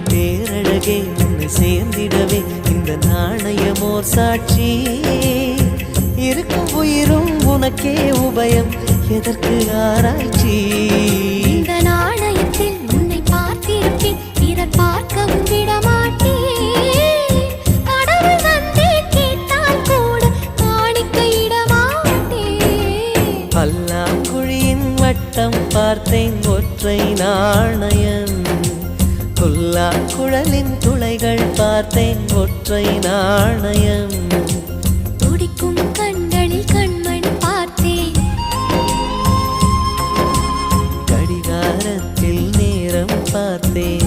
பேரழகே உன்னை சேர்ந்திடவே இந்த நாணயமோர் சாட்சி இருக்கும் உயிரும் உனக்கே உபயம் எதற்கு ஆராய்ச்சி இந்த நாணயத்தில் உன்னை பார்த்திருப்பேன் பிறர் பார்க்கவும் விடமாட்டேன் கடவுள் வந்தே கேட்டால் கூட காணிக்கையிடமாட்டேன் பல்லாங்குழியின் வட்டம் பார்த்தேன் ஒற்றை நாணயம் புல்லாங்குழலின் துளைகள் பார்த்தேன் ஒற்றை நாணயம் துடிக்கும் கண்களில் கண்மணி பார்த்தேன் கடிகாரத்தில் நேரம் பார்த்தேன்